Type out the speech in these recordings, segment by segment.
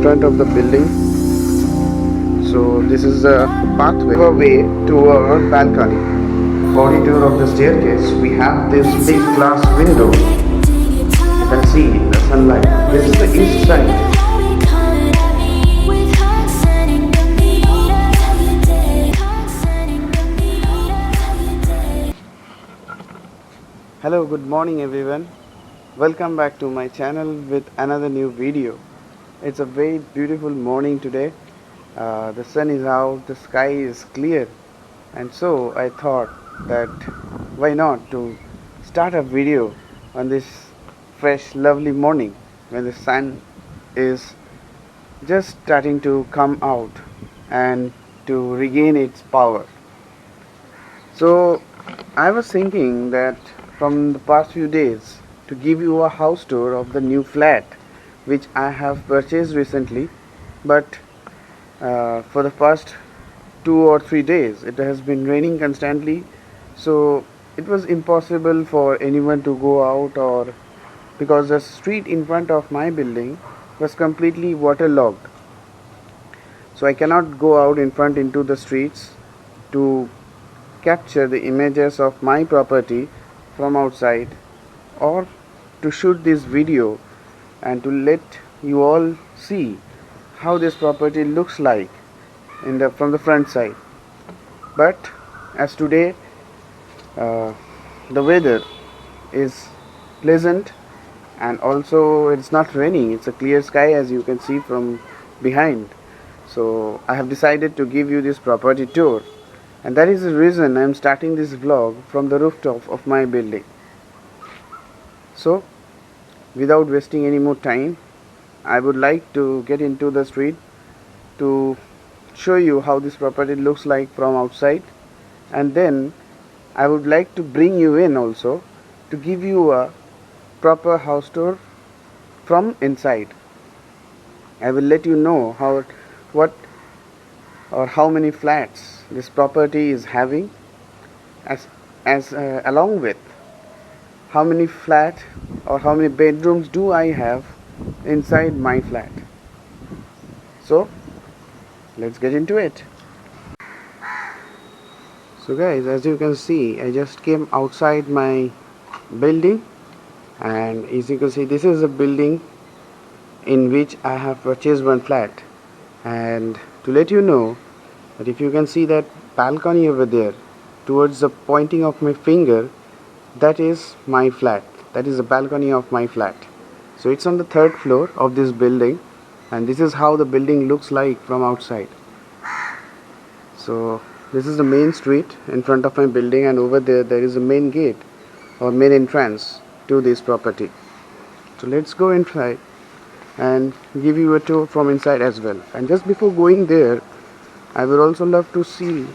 front of the building. So this is a pathway to our balcony. Body tour of the staircase. We have this big glass window. You can see the sunlight. This is the east side. Hello, good morning everyone. Welcome back to my channel with another new video. It's a very beautiful morning today. The sun is out, the sky is clear, and so I thought that why not to start a video on this fresh lovely morning when the sun is just starting to come out and to regain its power. So I was thinking that from the past few days to give you a house tour of the new flat which I have purchased recently, but for the past 2 or 3 days it has been raining constantly, so it was impossible for anyone to go out, or because the street in front of my building was completely waterlogged, so I cannot go out in front into the streets to capture the images of my property from outside, or to shoot this video and to let you all see how this property looks like from the front side. But as today the weather is pleasant and also it's not raining, it's a clear sky as you can see from behind, so I have decided to give you this property tour, and that is the reason I am starting this vlog from the rooftop of my building. So without wasting any more time, I would like to get into the street to show you how this property looks like from outside, and then I would like to bring you in also to give you a proper house tour from inside. I will let you know how many flats this property is having, along with how many flat or how many bedrooms do I have inside my flat. So let's get into it. So guys, as you can see, I just came outside my building, and as you can see, this is a building in which I have purchased one flat. And to let you know that if you can see that balcony over there towards the pointing of my finger, that is my flat. That is the balcony of my flat. So it's on the 3rd floor of this building, and this is how the building looks like from outside. So this is the main street in front of my building, and over there is a main gate or main entrance to this property. So let's go inside and give you a tour from inside as well. And just before going there, I would also love to see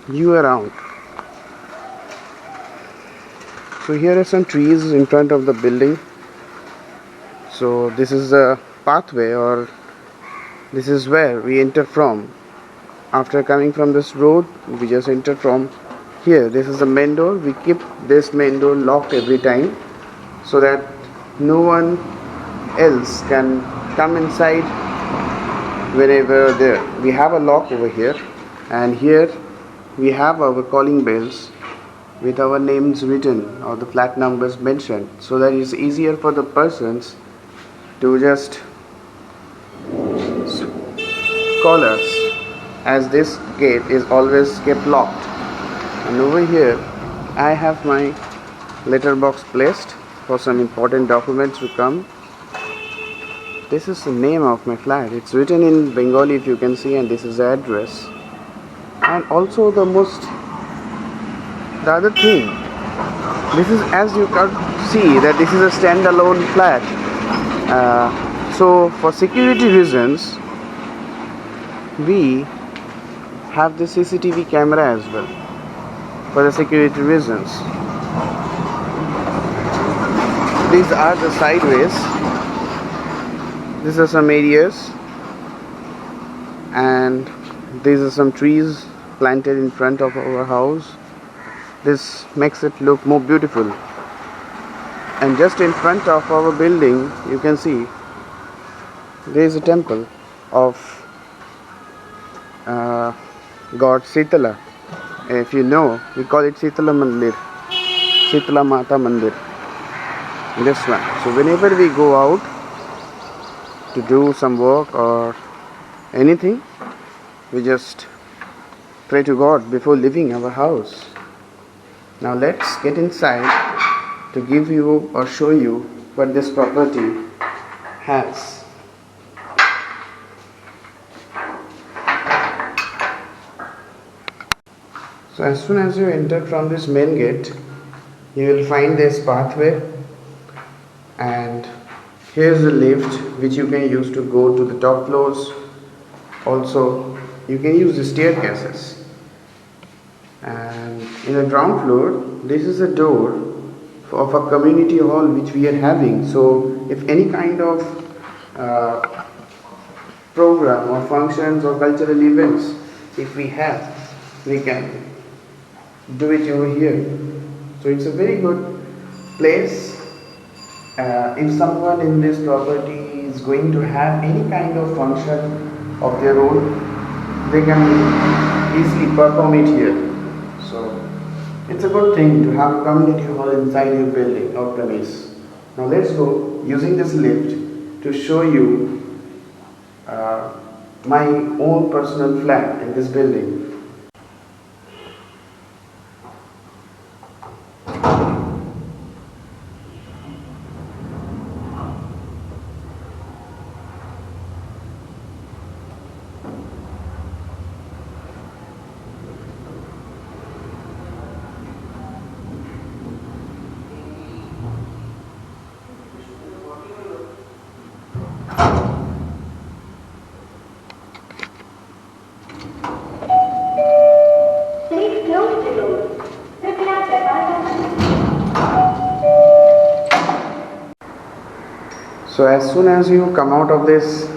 you around. So here are some trees in front of the building. So this is a pathway, or this is where we enter from. After coming from this road, we just enter from here. This is the main door. We keep this main door locked every time so that no one else can come inside whenever there. We have a lock over here, and here we have our calling bells with our names written or the flat numbers mentioned, so that it's easier for the persons to just call us, as this gate is always kept locked. And over here I have my letterbox placed for some important documents to come. This is the name of my flat. It's written in Bengali if you can see, and this is the address. And also the other thing, this is, as you can see, that this is a standalone flat. So for security reasons we have the CCTV camera as well, for the security reasons. These are the sideways. These are some areas, and these are some trees planted in front of our house. This makes it look more beautiful. And just in front of our building, you can see there is a temple of uh, God Sitala. If you know, we call it Sitala Mandir, Sitala Mata Mandir. This one. So whenever we go out to do some work or anything, we just pray to God before leaving our house. Now let's get inside to give you or show you what this property has. So as soon as you enter from this main gate, you will find this pathway, and here is the lift which you can use to go to the top floors. Also, you can use the staircases. And in the ground floor, this is a door of a community hall which we are having. So if any kind of program or functions or cultural events, if we have, we can do it over here. So it's a very good place. If someone in this property is going to have any kind of function of their own, they can easily perform it here. So it's a good thing to have a community hall inside your building or premise. Now let's go using this lift to show you my own personal flat in this building. So as soon as you come out of this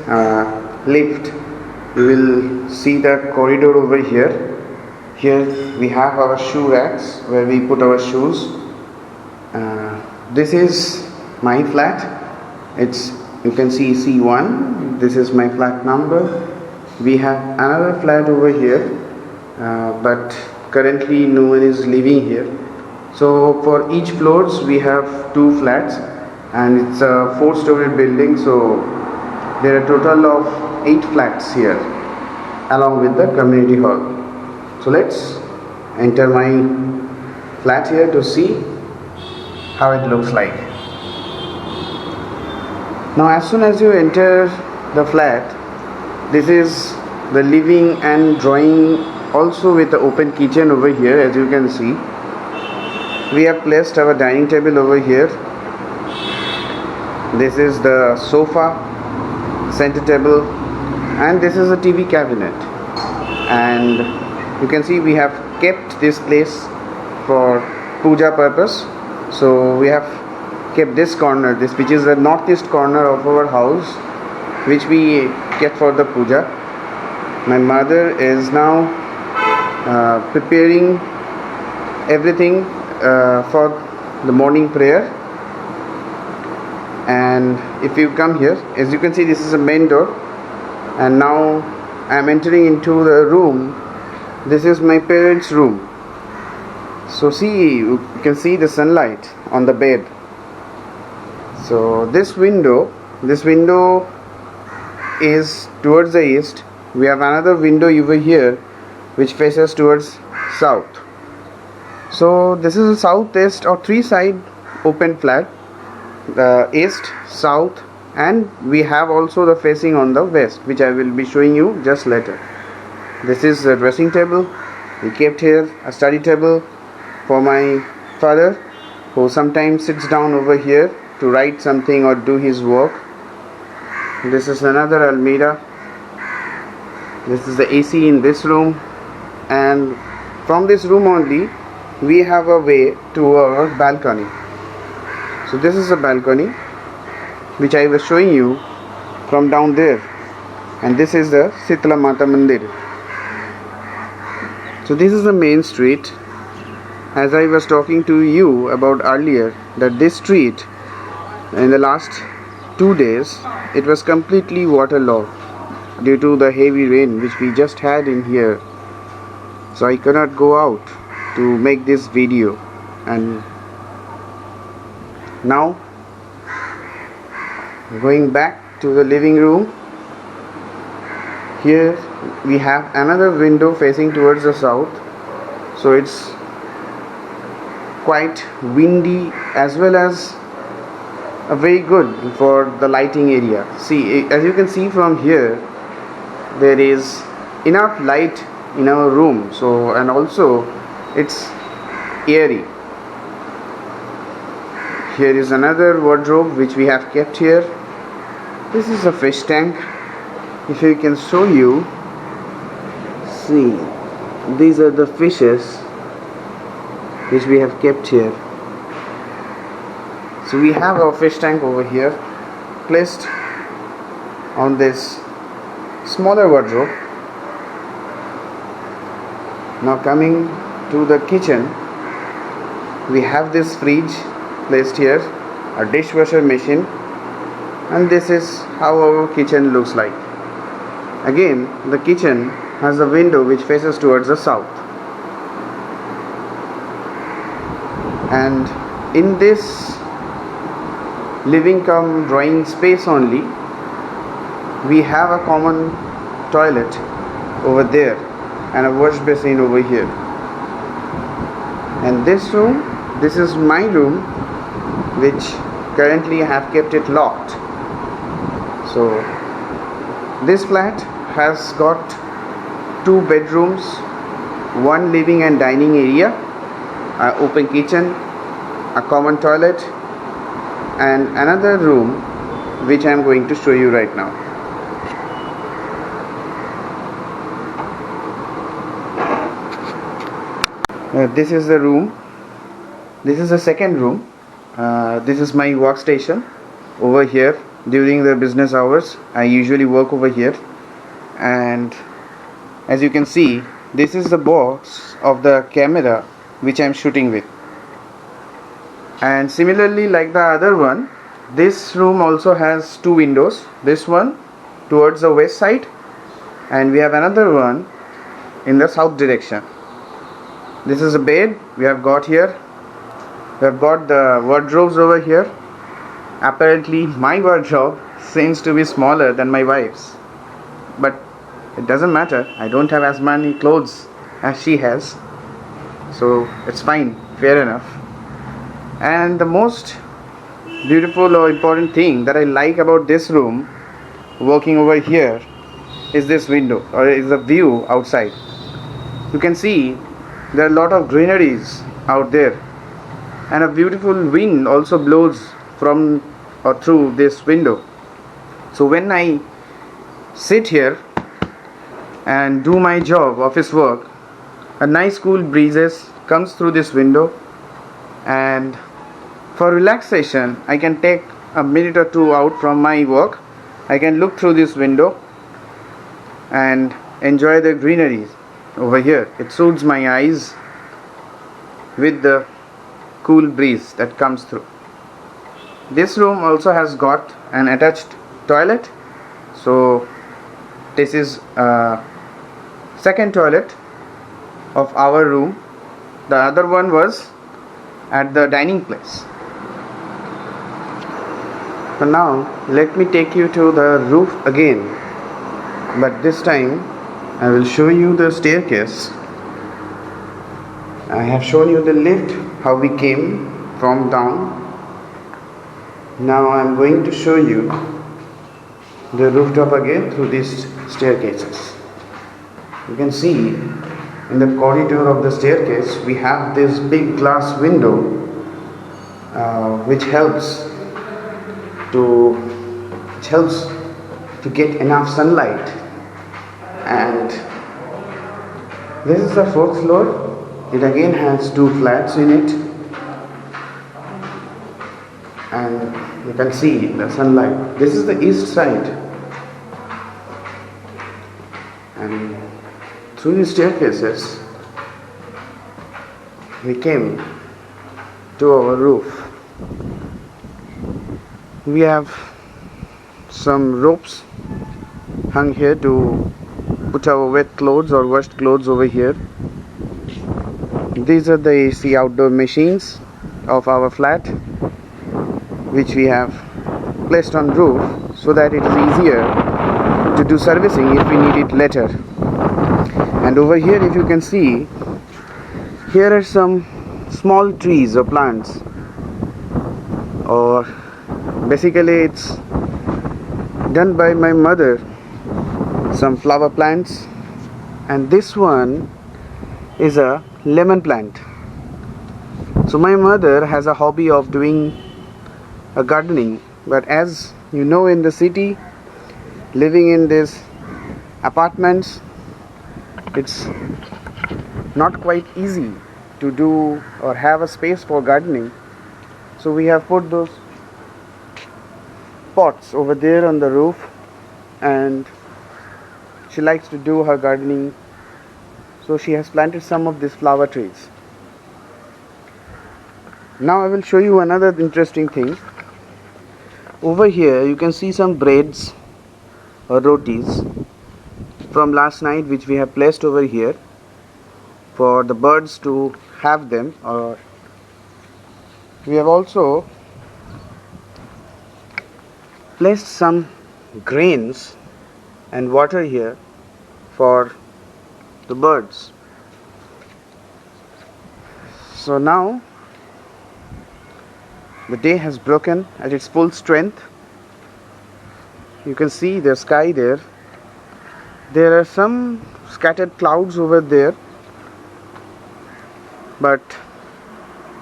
lift, you will see the corridor over here. Here we have our shoe racks where we put our shoes. This is my flat. You can see C1. This is my flat number. We have another flat over here, but currently no one is living here. So for each floors we have 2 flats, and it's a 4-story building, so there are a total of 8 flats here along with the community hall. So let's enter my flat here to see how it looks like. Now as soon as you enter the flat, this is the living and drawing, also with the open kitchen over here. As you can see, we have placed our dining table over here. This is the sofa, center table, and this is a TV cabinet. And you can see we have kept this place for puja purpose. So we have kept this corner, which is the northeast corner of our house, which we kept for the puja. My mother is now preparing everything for the morning prayer. And if you come here, as you can see, this is a main door, and now I am entering into the room. This is my parents' room. So see, you can see the sunlight on the bed. So this window is towards the east. We have another window over here which faces towards south. So this is a southeast or 3-side open flat, the east, south, and we have also the facing on the west, which I will be showing you just later. This is the dressing table. We kept here a study table for my father, who sometimes sits down over here to write something or do his work. This is another almirah. This is the AC in this room, and from this room only we have a way to our balcony. So this is a balcony which I was showing you from down there, and this is the Sitala Mata Mandir. So this is the main street. As I was talking to you about earlier, that this street in the last 2 days it was completely waterlogged due to the heavy rain which we just had in here. So I cannot go out to make this video. And now going back to the living room. Here we have another window facing towards the south, so it's quite windy as well as very good for the lighting area. See, as you can see from here, there is enough light in our room, so and also it's airy. Here is another wardrobe which we have kept here. This is a fish tank. If I can show you, see, these are the fishes which we have kept here. So we have our fish tank over here placed on this smaller wardrobe. Now coming to the kitchen, we have this fridge placed here, a dishwasher machine, and this is how our kitchen looks like. Again, the kitchen has a window which faces towards the south, and in this living cum drawing space only, we have a common toilet over there and a wash basin over here. And this room, this is my room, which currently I have kept it locked. So this flat has got 2 bedrooms, 1 living and dining area, an open kitchen, a common toilet, and another room which I am going to show you right now. This is the room. This is the second room. This is my workstation over here. During the business hours, I usually work over here, and as you can see, this is the box of the camera which I am shooting with. And similarly, like the other one, this room also has 2 windows. This one towards the west side, and we have another one in the south direction. This is a bed we have got here. We have got the wardrobes over here. Apparently my wardrobe seems to be smaller than my wife's, but it doesn't matter. I don't have as many clothes as she has, so it's fine, fair enough. And the most beautiful or important thing that I like about this room, working over here, is this window, or is the view outside. You can see there are a lot of greeneries out there, and a beautiful wind also blows from or through this window. So when I sit here and do my job, office work, a nice cool breezes comes through this window, and for relaxation I can take a minute or 2 out from my work. I can look through this window and enjoy the greeneries over here. It soothes my eyes with the cool breeze that comes through. This room also has got an attached toilet, so this is a second toilet of our room. The other one was at the dining place. But now let me take you to the roof again, but this time I will show you the staircase. I have shown you the lift, how we came from down. Now I am going to show you the rooftop again through these staircases. You can see in the corridor of the staircase we have this big glass window which helps to get enough sunlight. And this is the 4th floor. It again has 2 flats in it, and you can see the sunlight. This is the east side, and through the staircases we came to our roof. We have some ropes hung here to put our wet clothes or washed clothes over here. These are the AC outdoor machines of our flat, which we have placed on roof so that it is easier to do servicing if we need it later. And over here, if you can see, here are some small trees or plants, or basically it's done by my mother, some flower plants, and this one is a lemon plant. So my mother has a hobby of doing a gardening, but as you know, in the city, living in these apartments, it's not quite easy to do or have a space for gardening. So we have put those pots over there on the roof, and she likes to do her gardening, so she has planted some of these flower trees. Now I will show you another interesting thing. Over here you can see some breads or rotis from last night, which we have placed over here for the birds to have them. Or we have also placed some grains and water here for the birds. So now the day has broken at its full strength. You can see the sky there. There are some scattered clouds over there, but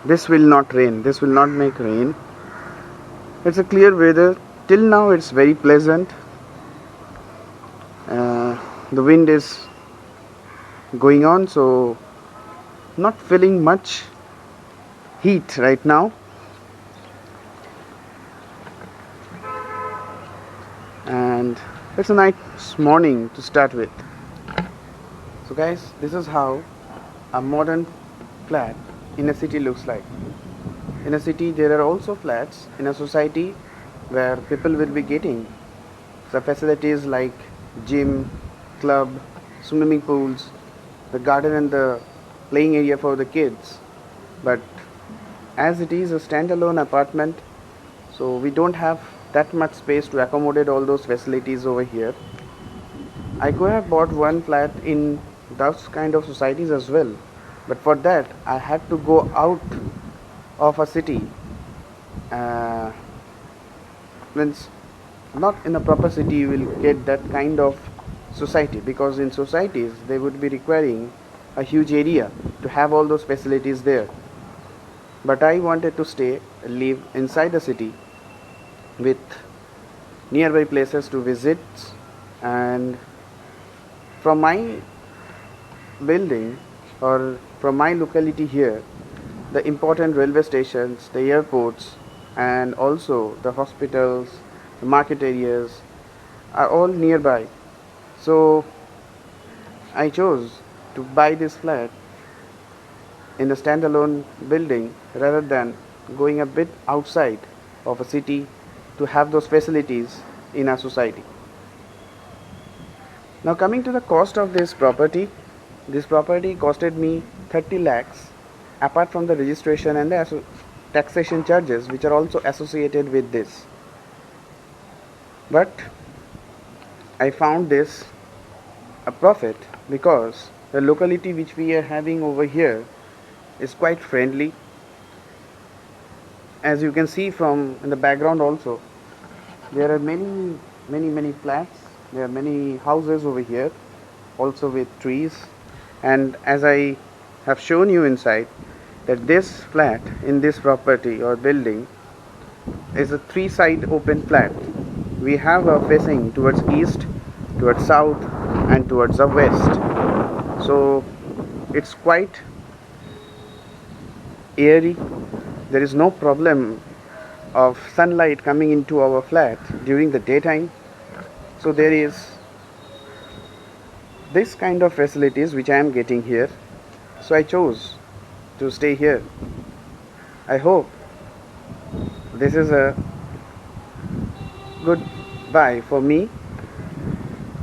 this will not rain. This will not make rain. It's a clear weather. Till now it's very pleasant. The wind is going on, so not feeling much heat right now. And it's a nice morning to start with. So guys, this is how a modern flat in a city looks like. In a city there are also flats in a society where people will be getting the facilities like gym, club, swimming pools, the garden and the playing area for the kids. But as it is a standalone apartment, so we don't have that much space to accommodate all those facilities over here. I could have bought one flat in those kind of societies as well, but for that I had to go out of a city, means not in a proper city you will get that kind of society, because in societies they would be requiring a huge area to have all those facilities there. But I wanted to live inside the city with nearby places to visit. And from my building or from my locality here, the important railway stations, the airports, and also the hospitals, the market areas are all nearby. So I chose to buy this flat in a standalone building rather than going a bit outside of a city to have those facilities in our society. Now coming to the cost of this property costed me 30 lakhs apart from the registration and the taxation charges which are also associated with this. But I found this a profit because the locality which we are having over here is quite friendly. As you can see from in the background also, there are many flats, there are many houses over here also with trees. And as I have shown you inside, that this flat in this property or building is a 3-side open flat. We have a facing towards east, towards south and towards the west. So it's quite airy. There is no problem of sunlight coming into our flat during the daytime. So there is this kind of facilities which I am getting here. So I chose to stay here. I hope this is a good by for me,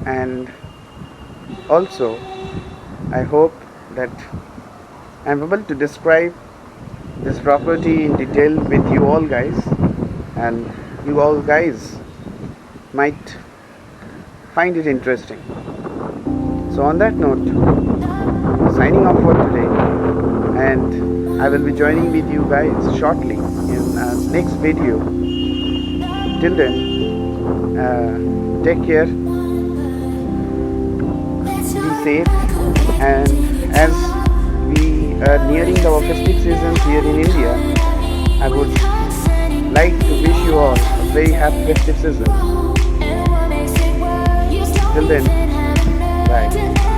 and also I hope that I'm able to describe this property in detail with you all guys, and you all guys might find it interesting. So on that note, signing off for today, and I will be joining with you guys shortly in next video. Till then, take care, be safe, and as we are nearing our festive seasons here in India, I would like to wish you all a very happy festive season. Till then, bye.